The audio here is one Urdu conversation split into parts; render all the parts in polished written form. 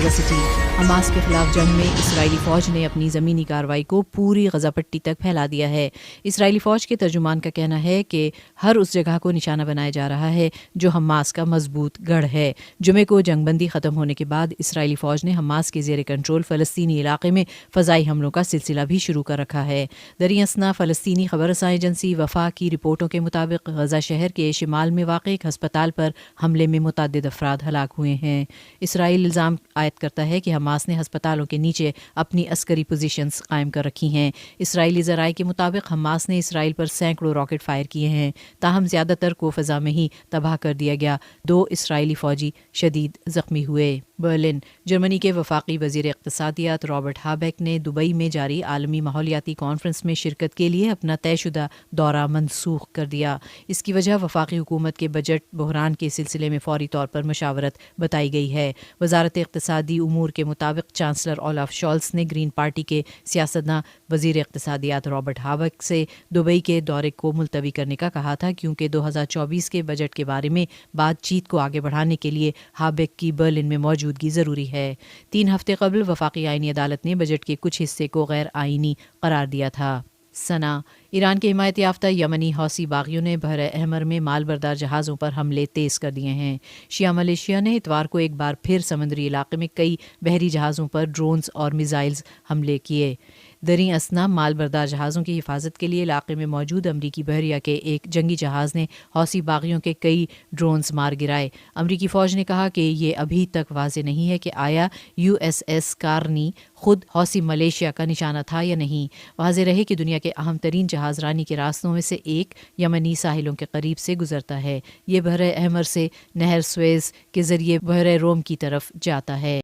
غزہ سٹی۔ حماس کے خلاف جنگ میں اسرائیلی فوج نے اپنی زمینی کارروائی کو پوری غزہ پٹی تک پھیلا دیا ہے۔ اسرائیلی فوج کے ترجمان کا کہنا ہے کہ ہر اس جگہ کو نشانہ بنایا جا رہا ہے جو حماس کا مضبوط گڑھ ہے۔ جمعے کو جنگ بندی ختم ہونے کے بعد اسرائیلی فوج نے حماس کے زیر کنٹرول فلسطینی علاقے میں فضائی حملوں کا سلسلہ بھی شروع کر رکھا ہے۔ دریں اثنا فلسطینی خبر رساں ایجنسی وفا کی رپورٹوں کے مطابق غزہ شہر کے شمال میں واقع ایک ہسپتال پر حملے میں متعدد افراد ہلاک ہوئے ہیں۔ اسرائیل الزام عائد کرتا ہے کہ حماس نے ہسپتالوں کے نیچے اپنی عسکری پوزیشنز قائم کر رکھی ہیں۔ اسرائیلی ذرائع کے مطابق حماس نے اسرائیل پر سینکڑوں راکٹ فائر کیے ہیں، تاہم زیادہ تر کو فضا میں ہی تباہ کر دیا گیا۔ 2 اسرائیلی فوجی شدید زخمی ہوئے۔ برلن۔ جرمنی کے وفاقی وزیر اقتصادیات رابرٹ ہابیک نے دبئی میں جاری عالمی ماحولیاتی کانفرنس میں شرکت کے لیے اپنا طے شدہ دورہ منسوخ کر دیا۔ اس کی وجہ وفاقی حکومت کے بجٹ بحران کے سلسلے میں فوری طور پر مشاورت بتائی گئی ہے۔ وزارت اقتصادی امور کے مطابق چانسلر اولاف شالز نے گرین پارٹی کے سیاستداں وزیر اقتصادیات رابرٹ ہابیک سے دبئی کے دورے کو ملتوی کرنے کا کہا تھا، کیونکہ 2024 کے بجٹ کے بارے میں بات چیت کو آگے بڑھانے کے لیے ہابیک کی برلن میں موجودگی ضروری ہے۔ 3 ہفتے قبل وفاقی آئینی عدالت نے بجٹ کے کچھ حصے کو غیر آئینی قرار دیا تھا۔ سنا۔ ایران کے حمایت یافتہ یمنی حوثی باغیوں نے بحر احمر میں مال بردار جہازوں پر حملے تیز کر دیے ہیں۔ شیعہ ملیشیا نے اتوار کو ایک بار پھر سمندری علاقے میں کئی بحری جہازوں پر ڈرونز اور میزائلز حملے کیے۔ دریں اثنا مال بردار جہازوں کی حفاظت کے لیے علاقے میں موجود امریکی بحریہ کے ایک جنگی جہاز نے حوثی باغیوں کے کئی ڈرونز مار گرائے۔ امریکی فوج نے کہا کہ یہ ابھی تک واضح نہیں ہے کہ آیا USS کارنی خود حوثی ملیشیا کا نشانہ تھا یا نہیں۔ واضح رہے کہ دنیا کے اہم ترین جہاز رانی کے راستوں میں سے ایک یمنی ساحلوں کے قریب سے گزرتا ہے۔ یہ بحر احمر سے نہر سویز کے ذریعے بحر روم کی طرف جاتا ہے۔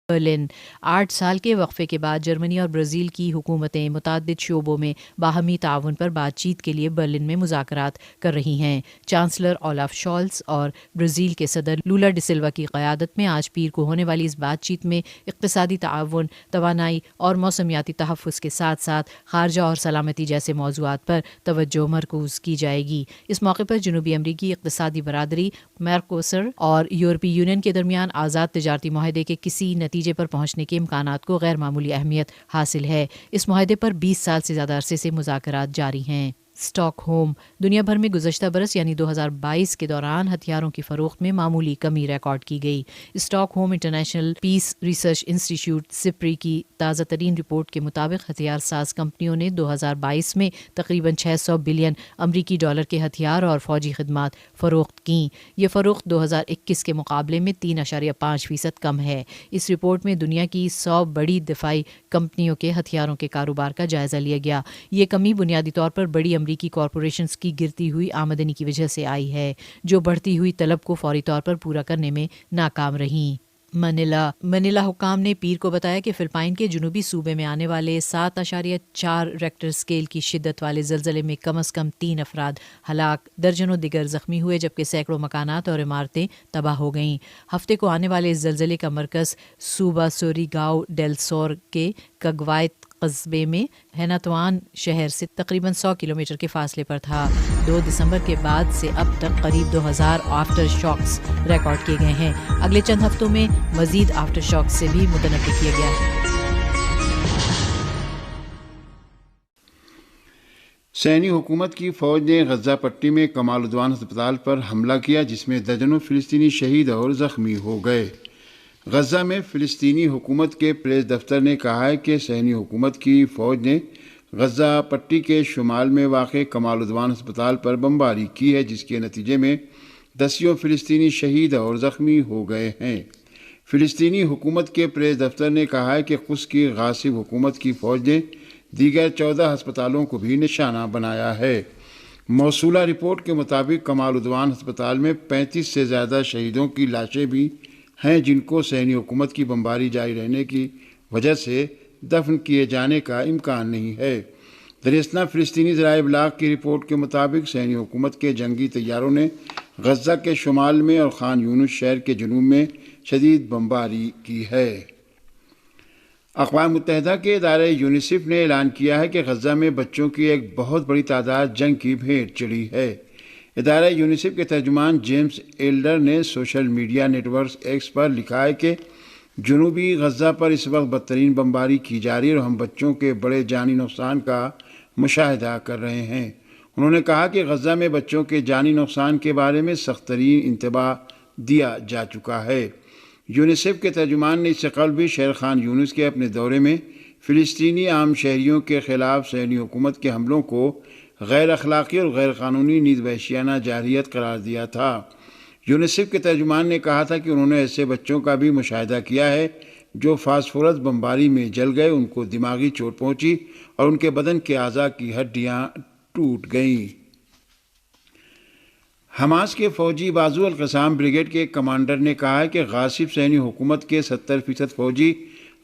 برلن۔ 8 سال کے وقفے کے بعد جرمنی اور برازیل کی حکومتیں متعدد شعبوں میں باہمی تعاون پر بات چیت کے لیے برلن میں مذاکرات کر رہی ہیں۔ چانسلر اولاف شالز اور برازیل کے صدر لولا ڈی سلوا کی قیادت میں آج پیر کو ہونے والی اس بات چیت میں اقتصادی تعاون، توانائی اور موسمیاتی تحفظ کے ساتھ ساتھ خارجہ اور سلامتی جیسے موضوعات پر توجہ مرکوز کی جائے گی۔ اس موقع پر جنوبی امریکی اقتصادی برادری میرکوسر اور یورپی یونین کے درمیان آزاد تجارتی معاہدے کے کسی نتیجے پر پہنچنے کے امکانات کو غیر معمولی اہمیت حاصل ہے۔ اس معاہدے پر 20 سال سے زیادہ عرصے سے مذاکرات جاری ہیں۔ Stock home. دنیا بھر میں گزشتہ برس یعنی 2022 کے دوران ہتھیاروں کی فروخت میں معمولی کمی ریکارڈ کی گئی۔ Stock home international peace research انسٹی ٹیوٹ سپری کی تازہ ترین رپورٹ کے مطابق ہتھیار ساز کمپنیوں نے 2022 میں تقریباً 600 بلین امریکی ڈالر کے ہتھیار اور فوجی خدمات فروخت کیں۔ یہ فروخت 2021 کے مقابلے میں 3.5% کم ہے۔ اس رپورٹ میں دنیا کی 100 بڑی دفاعی کمپنیوں کے ہتھیاروں کے کاروبار کا جائزہ لیا گیا۔ یہ کمی بنیادی طور پر بڑی امریکی کارپوریشنز کی گرتی ہوئی آمدنی کی وجہ سے آئی ہے، جو بڑھتی ہوئی طلب کو فوری طور پر پورا کرنے میں ناکام رہیں۔ منیلا حکام نے پیر کو بتایا کہ فلپائن کے جنوبی صوبے میں آنے والے 7.4 ریکٹر اسکیل کی شدت والے زلزلے میں کم از کم 3 افراد ہلاک، درجنوں دیگر زخمی ہوئے، جبکہ سینکڑوں مکانات اور عمارتیں تباہ ہو گئیں۔ ہفتے کو آنے والے اس زلزلے کا مرکز صوبہ سوریگاؤ ڈیل سور کے کگوائت قصبے میں ہیناتوان شہر سے تقریباً 100 کلومیٹر کے فاصلے پر تھا۔ 2 دسمبر کے بعد سے اب تک قریب 2000 آفٹر شاکس ریکارڈ کیے گئے ہیں۔ اگلے چند ہفتوں میں مزید آفٹر شاکس سے بھی متنبع کیا گیا ہے۔ صہیونی حکومت کی فوج نے غزہ پٹی میں کمال عدوان ہسپتال پر حملہ کیا، جس میں درجنوں فلسطینی شہید اور زخمی ہو گئے۔ غزہ میں فلسطینی حکومت کے پریس دفتر نے کہا ہے کہ صہیونی حکومت کی فوج نے غزہ پٹی کے شمال میں واقع کمال عدوان ہسپتال پر بمباری کی ہے، جس کے نتیجے میں 10 فلسطینی شہید اور زخمی ہو گئے ہیں۔ فلسطینی حکومت کے پریس دفتر نے کہا ہے کہ قدس کی غاصب حکومت کی فوج نے دیگر 14 ہسپتالوں کو بھی نشانہ بنایا ہے۔ موصولہ رپورٹ کے مطابق کمال عدوان ہسپتال میں 35 سے زیادہ شہیدوں کی لاشیں بھی ہیں، جن کو صہیونی حکومت کی بمباری جاری رہنے کی وجہ سے دفن کیے جانے کا امکان نہیں ہے۔ دریں فلسطینی ذرائع ابلاغ کی رپورٹ کے مطابق صہیونی حکومت کے جنگی طیاروں نے غزہ کے شمال میں اور خان یونس شہر کے جنوب میں شدید بمباری کی ہے۔ اقوام متحدہ کے ادارے یونیسیف نے اعلان کیا ہے کہ غزہ میں بچوں کی ایک بہت بڑی تعداد جنگ کی بھیٹ چڑھی ہے۔ ادارہ یونیسیف کے ترجمان جیمز ایلڈر نے social media network X پر لکھا ہے کہ جنوبی غزہ پر اس وقت بدترین بمباری کی جا رہی ہے اور ہم بچوں کے بڑے جانی نقصان کا مشاہدہ کر رہے ہیں۔ انہوں نے کہا کہ غزہ میں بچوں کے جانی نقصان کے بارے میں سخت ترین انتباہ دیا جا چکا ہے۔ یونیسیف کے ترجمان نے اس سے قبل بھی شہر خان یونس کے اپنے دورے میں فلسطینی عام شہریوں کے خلاف صہیونی حکومت کے حملوں کو غیر اخلاقی اور غیر قانونی نیز وحشیانہ جارحیت قرار دیا تھا۔ یونیسیف کے ترجمان نے کہا تھا کہ انہوں نے ایسے بچوں کا بھی مشاہدہ کیا ہے جو فاسفورس بمباری میں جل گئے، ان کو دماغی چوٹ پہنچی اور ان کے بدن کے اعضاء کی ہڈیاں ٹوٹ گئیں۔ حماس کے فوجی بازو القسام بریگیڈ کے ایک کمانڈر نے کہا ہے کہ غاصب صہیونی حکومت کے 70% فوجی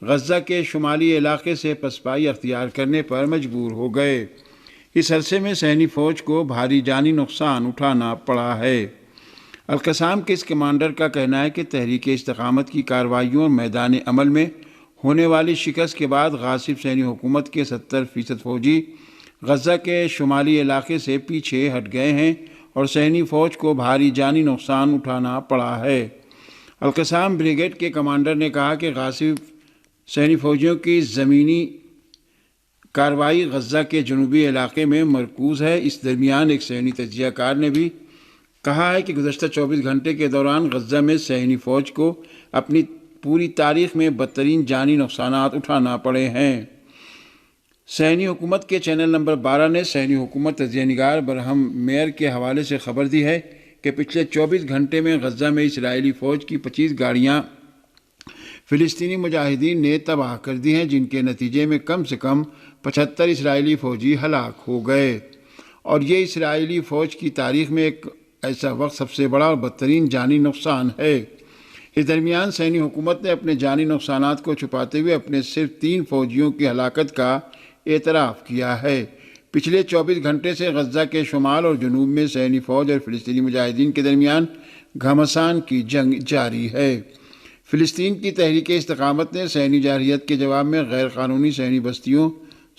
غزہ کے شمالی علاقے سے پسپائی اختیار کرنے پر مجبور ہو گئے۔ اس عرصے میں صہیونی فوج کو بھاری جانی نقصان اٹھانا پڑا ہے۔ القسام کے اس کمانڈر کا کہنا ہے کہ تحریک استقامت کی کارروائیوں اور میدان عمل میں ہونے والی شکست کے بعد غاصب صہیونی حکومت کے 70% فوجی غزہ کے شمالی علاقے سے پیچھے ہٹ گئے ہیں اور صہیونی فوج کو بھاری جانی نقصان اٹھانا پڑا ہے۔ القسام بریگیڈ کے کمانڈر نے کہا کہ غاصب صہیونی فوجیوں کی زمینی کارروائی غزہ کے جنوبی علاقے میں مرکوز ہے۔ اس درمیان ایک صہیونی تجزیہ کار نے بھی کہا ہے کہ گزشتہ 24 گھنٹے کے دوران غزہ میں صہیونی فوج کو اپنی پوری تاریخ میں بدترین جانی نقصانات اٹھانا پڑے ہیں۔ صہیونی حکومت کے چینل نمبر 12 نے صہیونی حکومت تجزیہ نگار برہم میئر کے حوالے سے خبر دی ہے کہ پچھلے 24 گھنٹے میں غزہ میں اسرائیلی فوج کی 25 گاڑیاں فلسطینی مجاہدین نے تباہ کر دی ہیں، جن کے نتیجے میں کم سے کم 75 اسرائیلی فوجی ہلاک ہو گئے، اور یہ اسرائیلی فوج کی تاریخ میں ایک ایسا وقت سب سے بڑا اور بدترین جانی نقصان ہے۔ اس درمیان صہیونی حکومت نے اپنے جانی نقصانات کو چھپاتے ہوئے اپنے صرف 3 فوجیوں کی ہلاکت کا اعتراف کیا ہے۔ پچھلے 24 گھنٹے سے غزہ کے شمال اور جنوب میں صہیونی فوج اور فلسطینی مجاہدین کے درمیان گھمسان کی جنگ جاری ہے۔ فلسطین کی تحریک استقامت نے صہیونی جارحیت کے جواب میں غیر قانونی صہیونی بستیوں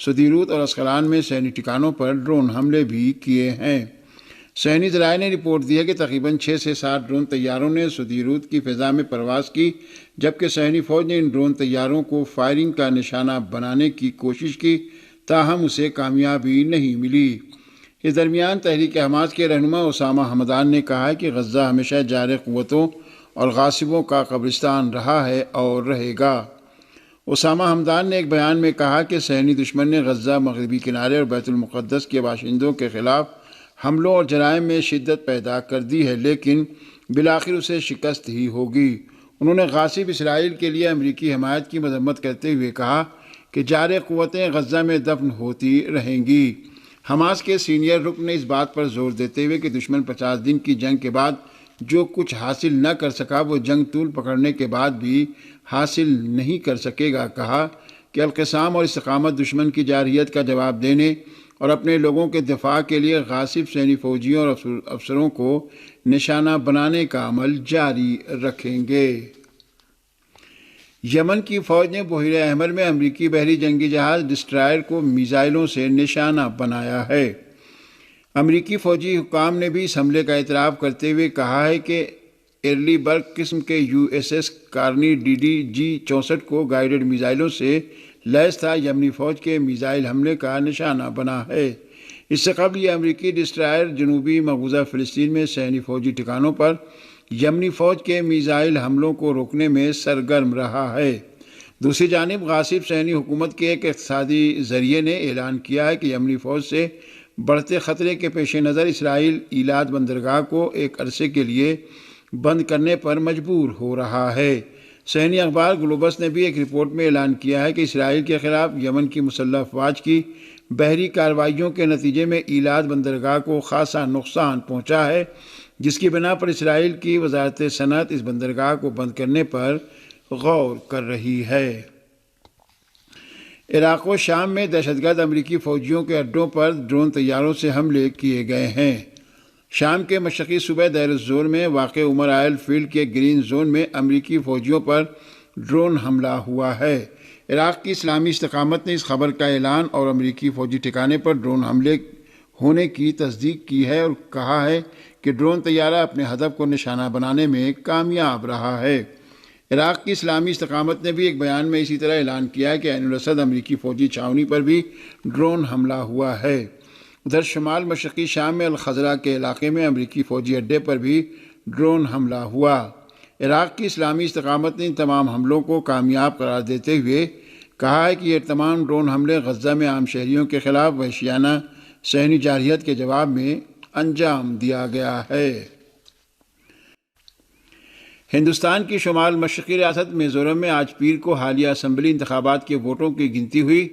سدیروت اور اسقلان میں صہیونی ٹھکانوں پر ڈرون حملے بھی کیے ہیں۔ صہیونی ذرائع نے رپورٹ دی ہے کہ تقریباً 6 سے 7 ڈرون طیاروں نے سدیروت کی فضا میں پرواز کی، جبکہ صہیونی فوج نے ان ڈرون طیاروں کو فائرنگ کا نشانہ بنانے کی کوشش کی، تاہم اسے کامیابی نہیں ملی۔ اس درمیان تحریک حماس کے رہنما اسامہ حمدان نے کہا ہے کہ غزہ ہمیشہ جارح قوتوں اور غاصبوں کا قبرستان رہا ہے اور رہے گا۔ اسامہ حمدان نے ایک بیان میں کہا کہ صہیونی دشمن نے غزہ مغربی کنارے اور بیت المقدس کے باشندوں کے خلاف حملوں اور جرائم میں شدت پیدا کر دی ہے، لیکن بالآخر اسے شکست ہی ہوگی۔ انہوں نے غاصب اسرائیل کے لیے امریکی حمایت کی مذمت کرتے ہوئے کہا کہ جارح قوتیں غزہ میں دفن ہوتی رہیں گی۔ حماس کے سینئر رکن نے اس بات پر زور دیتے ہوئے کہ دشمن 50 دن کی جنگ کے بعد جو کچھ حاصل نہ کر سکا وہ جنگ طول پکڑنے کے بعد بھی حاصل نہیں کر سکے گا، کہا کہ القسام اور استقامت دشمن کی جارحیت کا جواب دینے اور اپنے لوگوں کے دفاع کے لیے غاصب صہیونی فوجیوں اور افسروں کو نشانہ بنانے کا عمل جاری رکھیں گے۔ یمن کی فوج نے بحیرہ احمر میں امریکی بحری جنگی جہاز ڈسٹرائر کو میزائلوں سے نشانہ بنایا ہے۔ امریکی فوجی حکام نے بھی اس حملے کا اعتراف کرتے ہوئے کہا ہے کہ ارلی برگ قسم کے USS کارنی DDG-64 کو گائیڈڈ میزائلوں سے لیس تھا، یمنی فوج کے میزائل حملے کا نشانہ بنا ہے۔ اس سے قبل یہ امریکی ڈسٹرائر جنوبی مقبوضہ فلسطین میں صہیونی فوجی ٹھکانوں پر یمنی فوج کے میزائل حملوں کو روکنے میں سرگرم رہا ہے۔ دوسری جانب غاصب صہیونی حکومت کے ایک اقتصادی ذریعے نے اعلان کیا ہے کہ یمنی فوج سے بڑھتے خطرے کے پیش نظر اسرائیل ایلات بندرگاہ کو ایک عرصے کے لیے بند کرنے پر مجبور ہو رہا ہے۔ صہیونی اخبار گلوبس نے بھی ایک رپورٹ میں اعلان کیا ہے کہ اسرائیل کے خلاف یمن کی مسلح افواج کی بحری کارروائیوں کے نتیجے میں ایلات بندرگاہ کو خاصا نقصان پہنچا ہے، جس کی بنا پر اسرائیل کی وزارت صنعت اس بندرگاہ کو بند کرنے پر غور کر رہی ہے۔ عراق و شام میں دہشت گرد امریکی فوجیوں کے اڈوں پر ڈرون طیاروں سے حملے کیے گئے ہیں۔ شام کے مشرقی صوبہ دیر الزور میں واقع عمر آئل فیلڈ کے گرین زون میں امریکی فوجیوں پر ڈرون حملہ ہوا ہے۔ عراق کی اسلامی استقامت نے اس خبر کا اعلان اور امریکی فوجی ٹھکانے پر ڈرون حملے ہونے کی تصدیق کی ہے اور کہا ہے کہ ڈرون طیارہ اپنے ہدف کو نشانہ بنانے میں کامیاب رہا ہے۔ عراق کی اسلامی استقامت نے بھی ایک بیان میں اسی طرح اعلان کیا ہے کہ عین الاسد امریکی فوجی چھاؤنی پر بھی ڈرون حملہ ہوا ہے۔ ادھر شمال مشرقی شام میں الخزرہ کے علاقے میں امریکی فوجی اڈے پر بھی ڈرون حملہ ہوا۔ عراق کی اسلامی استقامت نے ان تمام حملوں کو کامیاب قرار دیتے ہوئے کہا ہے کہ یہ تمام ڈرون حملے غزہ میں عام شہریوں کے خلاف وحشیانہ صہیونی جارحیت کے جواب میں انجام دیا گیا ہے۔ ہندوستان کی شمال مشرقی ریاست میزورم میں آج پیر کو حالیہ اسمبلی انتخابات کے ووٹوں کی گنتی ہوئی،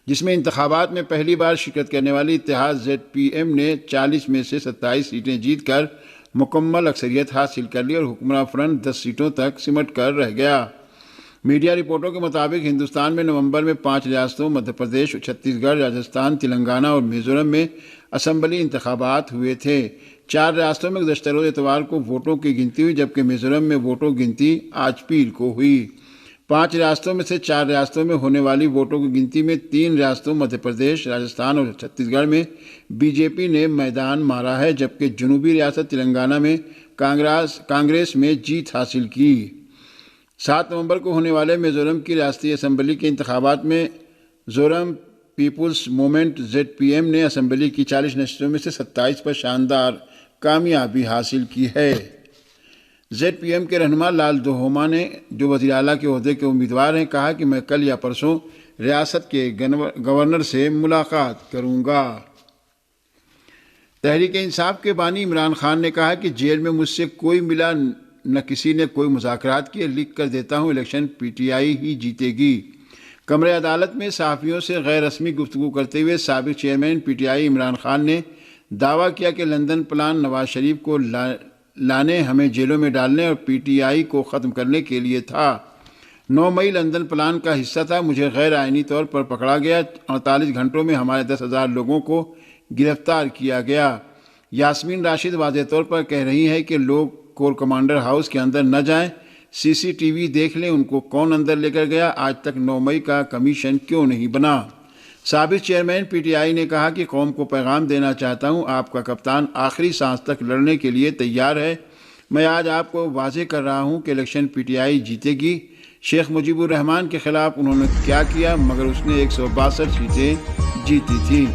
جس میں انتخابات میں پہلی بار شرکت کرنے والی اتحاد ZPM نے 40 میں سے 27 سیٹیں جیت کر مکمل اکثریت حاصل کر لی اور حکمراں فرنٹ 10 سیٹوں تک سمٹ کر رہ گیا۔ میڈیا رپورٹوں کے مطابق ہندوستان میں نومبر میں 5 ریاستوں مدھیہ پردیش، چھتیس گڑھ، راجستھان، تلنگانہ اور میزورم میں اسمبلی انتخابات ہوئے تھے۔ 4 ریاستوں میں گزشتہ روز اتوار کو ووٹوں کی گنتی ہوئی، جبکہ میزورم میں ووٹوں کی گنتی آج پیر کو ہوئی۔ 5 ریاستوں میں سے 4 ریاستوں میں ہونے والی ووٹوں کی گنتی میں 3 ریاستوں مدھیہ پردیش، راجستھان اور چھتیس گڑھ میں BJP نے میدان مارا ہے، جبکہ جنوبی ریاست تلنگانہ میں کانگریس میں جیت حاصل کی۔ 7 نومبر کو ہونے والے میزورم کی ریاستی اسمبلی کے انتخابات میں زورم پیپلز موومنٹ ZPM نے اسمبلی کی 40 نشستوں میں سے 27 پر شاندار کامیابی حاصل کی ہے۔ ZPM کے رہنما لال دھوما نے، جو وزیر اعلیٰ کے عہدے کے امیدوار ہیں، کہا کہ میں کل یا پرسوں ریاست کے گورنر سے ملاقات کروں گا۔ تحریک انصاف کے بانی عمران خان نے کہا کہ جیل میں مجھ سے کوئی ملا، نہ کسی نے کوئی مذاکرات کیے، لکھ کر دیتا ہوں الیکشن PTI ہی جیتے گی۔ کمرہ عدالت میں صحافیوں سے غیر رسمی گفتگو کرتے ہوئے سابق چیئرمین PTI عمران خان نے دعویٰ کیا کہ لندن پلان نواز شریف کو لانے، ہمیں جیلوں میں ڈالنے اور PTI کو ختم کرنے کے لیے تھا۔ 9 مئی لندن پلان کا حصہ تھا، مجھے غیر آئینی طور پر پکڑا گیا، 48 گھنٹوں میں ہمارے 10,000 لوگوں کو گرفتار کیا گیا۔ یاسمین راشد واضح طور پر کہہ رہی ہے کہ لوگ کور کمانڈر ہاؤس کے اندر نہ جائیں، CCTV دیکھ لیں ان کو کون اندر لے کر گیا، آج تک 9 مئی کا کمیشن کیوں نہیں بنا۔ سابق چیئرمین PTI نے کہا کہ قوم کو پیغام دینا چاہتا ہوں، آپ کا کپتان آخری سانس تک لڑنے کے لیے تیار ہے۔ میں آج آپ کو واضح کر رہا ہوں کہ الیکشن PTI جیتے گی۔ شیخ مجیب الرحمان کے خلاف انہوں نے کیا کیا، مگر اس نے 162 سیٹیں جیتی تھیں۔